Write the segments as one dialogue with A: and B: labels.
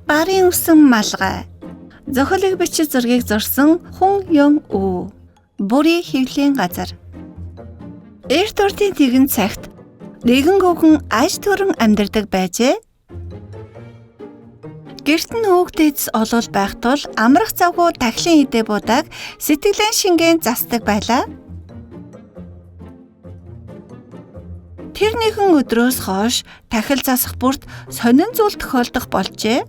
A: Барын үсэн малгай. Зохиолыг бичиж зургийг зурсан Хүн Ён Уу. Бүрий хэвлэлийн газар. Эрт урдын тэгэн цагт нэгэн өвгөн аж төрөн амьдардаг байжээ. Гэрт нь хүүхдээс олол байх тул амрах завгүй тахлын идэ будааг сэтгэлэн шингэн засдаг байлаа. Тэр нэгэн өдрөөс хойш тахил засах бүрт сонин зүйл тохиолдох болжээ.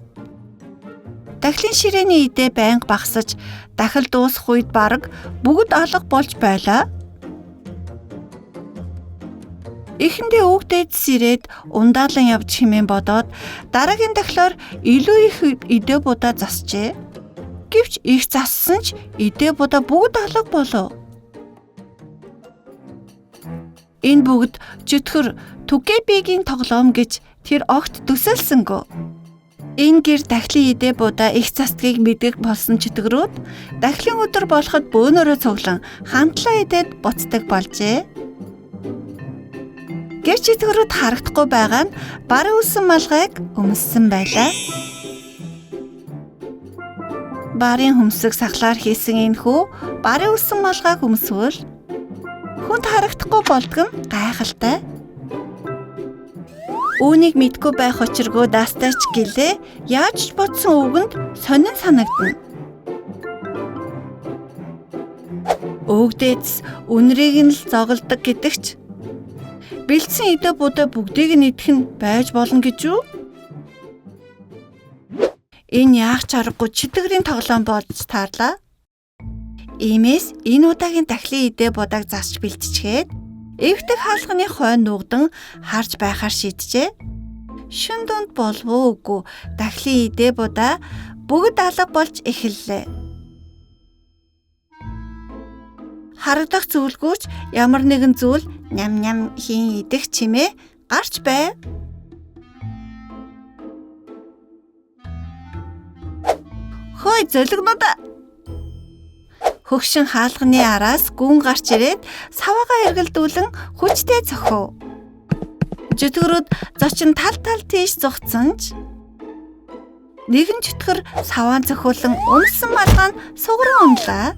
A: Тахлын ширээний идэ байнга багасж, дахил дуусах үед бараг бүгд алга болж байлаа. Эхэндээ хүүхдээс ирээд ундаалan явж хэмээн бодоод дараагийн дахлаар илүү их идэ будаа засжээ. Гэвч их зассан ч идэ будаа бүгд алга болов. Энэ бүгд чөтгөр Түкэбигийн тоглоом гэж тэр огт төсөөлсөнгөө. Энэ гэр дахлын идэ будаа их засдгийг мэдгэх болсон чөтгөрүүд дахлын өдөр болоход бөөнөрөө цуглан хамтлаа идээд буцдаг болжээ. Гэвч чөтгөрүүд харагдахгүй байгаа нь барын үсэн малгайг өмссөн байлаа. Барын хөмсөг сахлаар хийсэн энэхүү барын үсэн малгайг өмсвөл хүнд харагдахгүй болдог нь гайхалтай. Үүнийг мэдгүй байх учиргүй даастайч гэлээ яаж ч бодсон өвгөнд сонин санагдана. Өвгдөөс үнрийг нь л зоголдог гэдэгч бэлдсэн идэ будаа бүгдийг нь идэх нь байж болно гэж үү? Энэ яах чаргагүй читгэрийн тоглоом болж таарлаа. Иймээс энэ удаагийн дахлын идэ будааг засч бэлтжгээд эвтэг хаалганы хойно нуугдан харж байхаар шийджээ. Шүн дунд болов үгүй дахлын идэ будаа бүгд алга болж эхэллээ. Харагдах зүйлгүйч ямар нэгэн зүйл ням ням хийн идэх чимээ гарч байв. Хөөе зөлгнүүд! Хөгшин хаалганы араас гүн гарч ирээд саваагаа эргэлдүүлэн хүчтэй цохив. Чөтгөрүүд зочин тал тийш зугцсан ч нэгэн чөтгөр саваан цохиулан өмсөн малгай нь сугаран унлаа.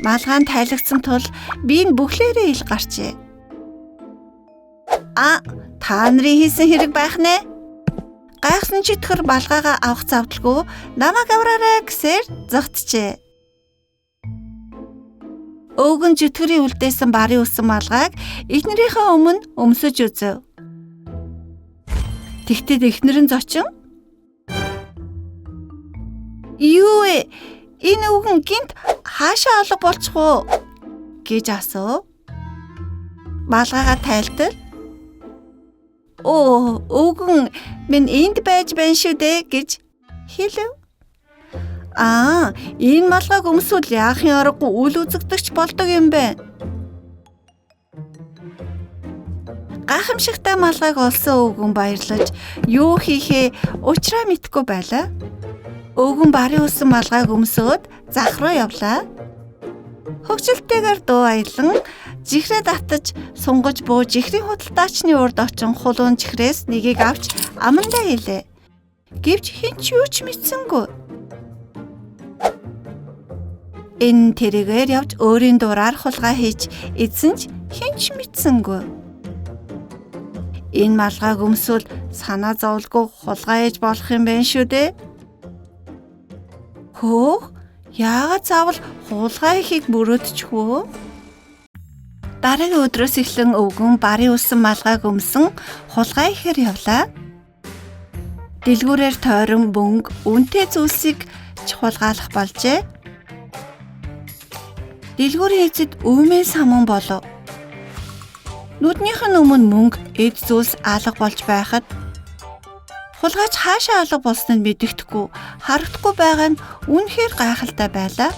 A: Малгай нь тайлагдсан тул би энэ бүхлээрээ ил гарчээ. Та нарын хийсэн хэрэг байх нэ? Гайхсан чөтгөр балгаагаа авах завдалгүй намайг авраарай гэсээр зогтжээ. Өвгөн чөтгөрийн үлдээсэн барын үсэн малгайг эхнэрийнхээ өмнө өмсөж үзв. Тэгтээ эхнэр нь зочин "Юу вэ? Энэ өвгөн гинт хаашаа алга болчих уу?" гэж асуув. Малгайгаа тайлтал өвгөн минь энд байж байна шүү дээ гэж хэлв. Энэ малгайг өмсвөл яахын аргагүй үл үзэгдэгч болдог юм байна. Гайхамшигтай малгайг олсон өвгөн баярлаж юу хийхээ учраа мэдэхгүй байлаа. Өвгөн барын үсэн малгайг өмсөөд зах руу явлаа. Хөгжилтэйгээр дуу аялан жихрээ татаж сунгаж буу жихрийн худалдаачны урд очин хулуун жихрээс нэгийг авч амандаа хэлээ. Гэвч хэн ч юу ч мэдсэнгүй. Энэ тэрээр явж өөрийн дураар хулгай хийж эзэн ч хэн ч мэдсэнгүй. Энэ малгайг өмсвөл санаа зовлгүй хулгай хийж болох юм байна шүү дээ. Хөөх, яагаад заавал хулгай хийхийг мөрөөдчих вэ? Дараагийн өдрөөс эхлэн өвгөн барын үсэн малгайг өмсөн хулгай ихээр явлаа. Дэлгүүрээр тойрон мөнгө, үнэтэй зүйлсийг чухалгаалах болжээ. Дэлгүүрийн эзэд өвмэн самун болов. Нүднийх нь өмнө мөнгө, эд зүйлс алга болж байхад хулгайч хаашаа алга болсныг мэддэхгүй, харагдахгүй байгаа нь үнэхээр гайхалтай байлаа.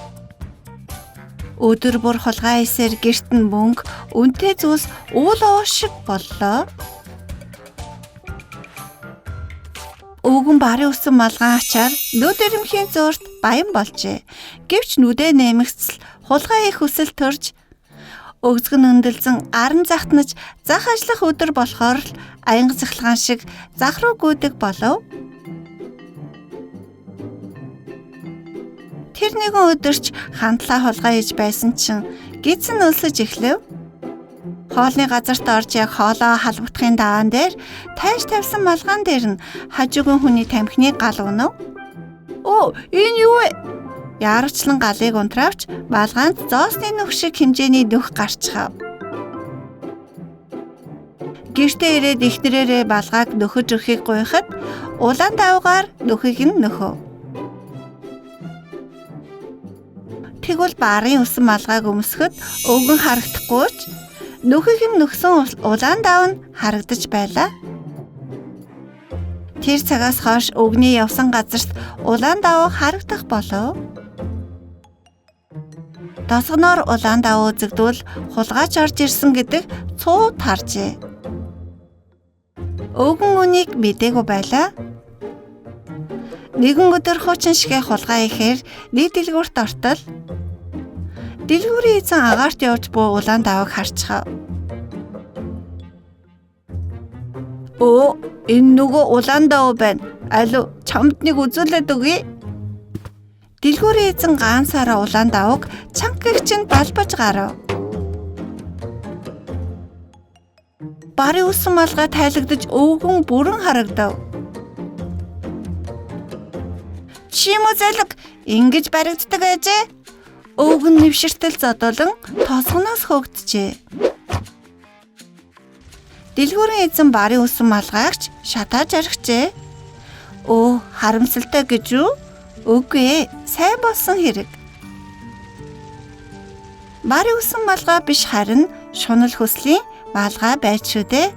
A: Өдөр бүр хулгай хийсээр гэрт нь мөнгө, үнэтэй зүйлс уул уушиг боллоо. Өвгөн барын үсэн малгай ачаар нүд эрэмхийн зуурт баян болжээ. Гэвч нүдэ нэмэгцэл хулгай хийх хүсэл төрж Өгзгөн өндөлзөн аран захтнаж зах ажиллах өдөр болохоор л аянга цахилгаан шиг зах руу гүйдэг болов. Тэр нэгэн өдөрч хандлаа хулгай хийж байсан чинь гидсэн өлсөж эхлэв. Хоолны газарт орж яг хоолоо халбагдахын дагаан дээр тайж тавьсан малгаан дээр нь хажуугийн хүний тамхины гал унав. Оо, энэ юу вэ? Яарвчлан галыг унтраавч малгаанд зоосны нүх шиг хэмжээний нүх гарчхав. Гэртээ ирээд ихнэрээрээ балгааг нөхөж өгөхийг гуйхад улаан давгаар нүхийг нь нөхөв. Тэгвэл барын усан малгааг өмсгөхөд өвгөн харагдахгүй ч нүхийг нь нөхсөн улаан дав нь харагдаж байлаа. Тэр цагаас хойш өвгний явсан газарт улаан даваа харагдах болов. Тосгоноор улаан даваа үзэгдвэл хулгайч орж ирсэн гэдэг цууд харжээ. Өвгөн үнийг мэдээгүй байлаа. Нэгэн өдөр хуучин шигэ хулгай ихээр нэг дэлгүүрт ортол. Дэлгүүрийн эзэн агаарт явж буй улаан давааг харчихав. Оо, энэ нөгөө улаан даваа байна. Алуу, чамд нэг үзүүлээд өгье. Дэлгүүрийн эзэн гаансаараа улаан давааг чанга чинь балбаж гарав. Барын усан малгай тайлагдаж өвгөн бүрэн харагдав. Чимүү залг ингэж баригддаг ажээ. Өвгөн нэвширтэл зодолон тосгоноос хөөгдөжээ. Дэлгүүрийн эзэн барын усан малгайгч шатааж архижээ. Оо, харамсалтай гэж үү? Үгүй ээ, сайн болсон хэрэг. Барын усан малгай биш харин шунал хөслийн малгай байж шүү дээ.